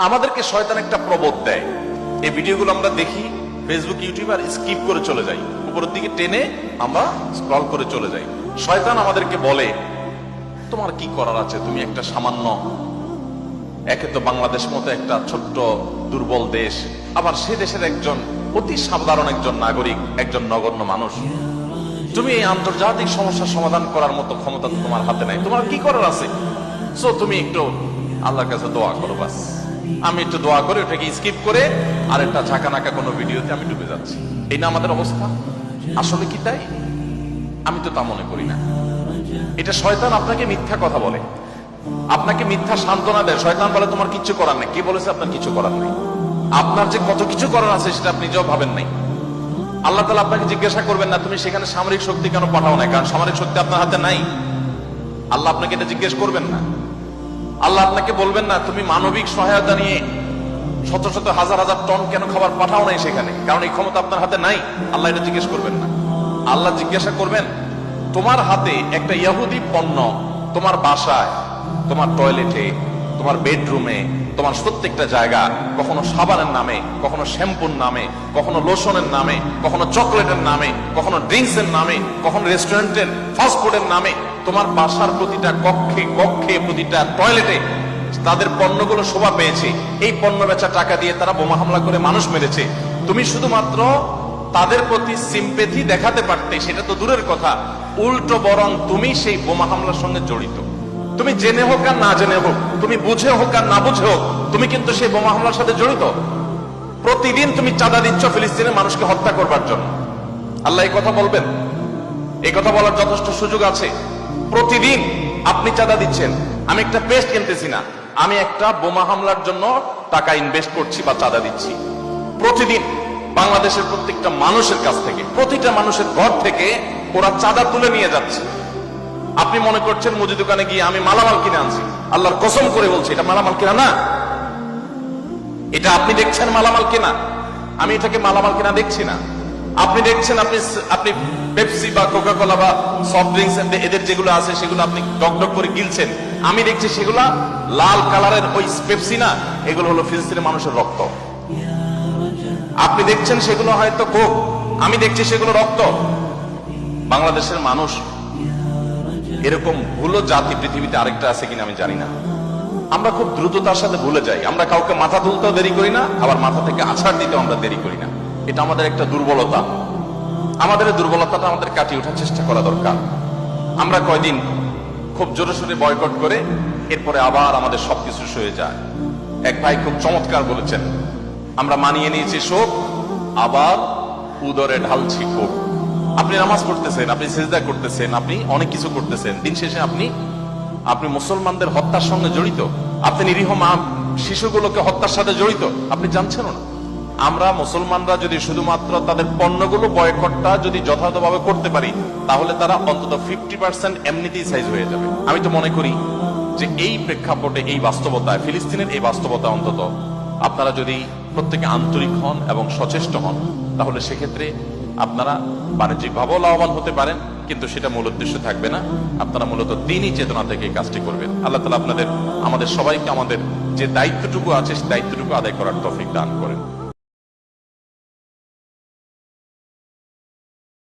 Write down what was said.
আমাদেরকে শয়তান একটা প্রবোধ দেয়, এই ভিডিওগুলো আমরা দেখি ফেসবুক ইউটিউব আর স্কিপ করে চলে যাই, উপরের দিকে টেনে আমরা স্ক্রল করে চলে যাই। শয়তান আমাদেরকে বলে তোমার কি করার আছে, তুমি একটা সামান্য, একে তো বাংলাদেশ মতো একটা ছোট্ট দুর্বল দেশ, আবার সে দেশের একজন অতি সাধারণ একজন নাগরিক, একজন নগণ্য মানুষ, তুমি এই আন্তর্জাতিক সমস্যার সমাধান করার মতো ক্ষমতা তোমার হাতে নাই, তোমার কি করার আছে? সো তুমি একটু আল্লাহর কাছে দোয়া করো, বাস। আমি একটু দোয়া করে ওটাকে স্কিপ করে আর একটা ঝাঁকানাকা কোনো ভিডিওতে আমি ডুবে যাচ্ছি। এই না আমাদের অবস্থা? আসলে কি তাই? আমি তো তা মনে করি না। এটা শয়তান আপনাকে মিথ্যা কথা বলে, আপনাকে মিথ্যা সান্ত্বনা দেয়। শয়তান বলে তোমার কিচ্ছু করার নেই। কে বলেছে আপনার কিছু করার নেই? আপনার যে কত কিছু করার আছে সেটা আপনি নিজেও ভাবেন নাই। আল্লাহ তাআলা আপনাকে জিজ্ঞাসা করবেন না তুমি সেখানে সামরিক শক্তি কেন পাঠাও না, কারণ সামরিক শক্তি আপনার হাতে নাই। আল্লাহ আপনাকে এটা জিজ্ঞেস করবেন না। আল্লাহ আপনাকে বলবেন না তুমি মানবিক সহায়তা নিয়ে শত শত হাজার হাজার টন কেন খাবার পাঠাও নাই সেখানে, কারণ এই ক্ষমতা আপনার হাতে নাই। আল্লাহ এটা জিজ্ঞেস করবেন না। আল্লাহ জিজ্ঞাসা করবেন তোমার হাতে একটা ইহুদি পণ্য তোমার বাসায়, তোমার টয়লেটে, তোমার বেডরুমে, তোমার প্রত্যেকটা জায়গা, কখনো সাবানের নামে, কখনো শ্যাম্পুর নামে, কখনো লোশনের নামে, কখনো চকলেটের নামে, কখনো ড্রিঙ্কস এর নামে, কখনো রেস্টুরেন্টের ফাস্ট ফুডের নামে, তোমার বাসার প্রতিটা কক্ষে কক্ষে, প্রতিটা টয়লেটে তাদের পণ্যগুলো শোভা পেয়েছে। এই পণ্য বেচা টাকা দিয়ে তারা বোমা হামলা করে মানুষ মেরেছে। তুমি শুধুমাত্র তাদের প্রতি সিম্পেথি দেখাতে পারতে, সেটা তো দূরের কথা, উল্টো বরং তুমি সেই বোমা হামলার সঙ্গে জড়িত। তুমি জেনে হোক আর না জেনে হোক, তুমি বুঝে হোক আর না বুঝে হোক, তুমি কিন্তু সেই বোমা হামলার সাথে জড়িত। প্রতিদিন তুমি চাঁদা দিচ্ছ ফিলিস্তিনের মানুষকে হত্যা করবার জন্য। আল্লাহ এই কথা বলবেন? এই কথা বলার যথেষ্ট সুযোগ আছে। প্রতিদিন আপনি চাঁদা দিচ্ছেন। আমি একটা পেস্ট কিনতেছি না, আমি একটা বোমা হামলার জন্য টাকা ইনভেস্ট করছি বা চাঁদা দিচ্ছি। প্রতিদিন বাংলাদেশের প্রত্যেকটা মানুষের কাছ থেকে, প্রতিটা মানুষের ঘর থেকে ওরা চাঁদা তুলে নিয়ে যাচ্ছে। আপনি মনে করছেন মুদি দোকানে গিয়ে আমি মালামাল কিনে আনছি। আল্লাহর কসম করে বলছি এটা মালামাল কিনা না। এটা আপনি দেখছেন মালামাল কিনা, আমি এটাকে মালামাল কিনা দেখছি না। আপনি দেখছেন আপনি পেপসি বা কোকা কোলা বা সফট ড্রিঙ্কস এদের যেগুলো আছে সেগুলো আপনি ডক ডক করে গিলছেন। আমি দেখছি সেগুলা লাল কালারের ওই পেপসি না, এগুলো হলো ফিলিস্তিনের মানুষের রক্ত। আপনি দেখছেন সেগুলো হয়তো কোক, আমি দেখছি সেগুলো রক্ত। বাংলাদেশের মানুষ এরকম ভুলো জাতি পৃথিবীতে আরেকটা আছে কিনা আমি জানি না। আমরা খুব দ্রুততার সাথে ভুলে যাই। আমরা কাউকে মাথা তুলতেও দেরি করি না, আবার মাথা থেকে আছাড় দিতেও আমরা দেরি করি না। এটা আমাদের একটা দুর্বলতা। আমাদের এই দুর্বলতাটা আমাদের কাটিয়ে ওঠার চেষ্টা করা দরকার। আমরা কয়দিন খুব জোরে সোরে বয়কট করে এরপরে আবার আমাদের সবকিছু সয়ে যায়। এক ভাই খুব চমৎকার বলেছেন, আমরা মানিয়ে নিয়েছি শোক, আবার উদরে ঢালছি ক্ষোভ। আপনি নামাজ পড়তেছেন, আপনি সিজদা করতেছেন, আপনি অনেক কিছু করতেছেন, দিন শেষে আপনি মুসলমানদের হত্যার সঙ্গে জড়িত। আপনি নিরীহ মা শিশুগুলোকে হত্যার সাথে জড়িত, আপনি জানছেন না। আমরা মুসলমানরা যদি শুধুমাত্র তাদের পণ্যগুলো বয়কটটা যদি যথাযথভাবে করতে পারি, তাহলে তারা অন্তত 50% এমনিতেই সাইজ হয়ে যাবে। আমি তো মনে করি যে এই প্রেক্ষাপটে, এই বাস্তবতায়, ফিলিস্তিনের এই বাস্তবতা অন্তত আপনারা যদি প্রত্যেকে আন্তরিক হন এবং সচেষ্ট হন, তাহলে সেক্ষেত্রে আপনারা বাণিজ্যিকভাবেও লাভবান হতে পারেন, কিন্তু সেটা মূল উদ্দেশ্য থাকবে না। আপনারা মূলত দ্বীনি চেতনা থেকে এই কাজটি করবেন। আল্লাহ তাআলা আমাদের সবাইকে আমাদের যে দায়িত্বটুকু আছে সেই দায়িত্বটুকু আদায় করার তৌফিক দান করেন।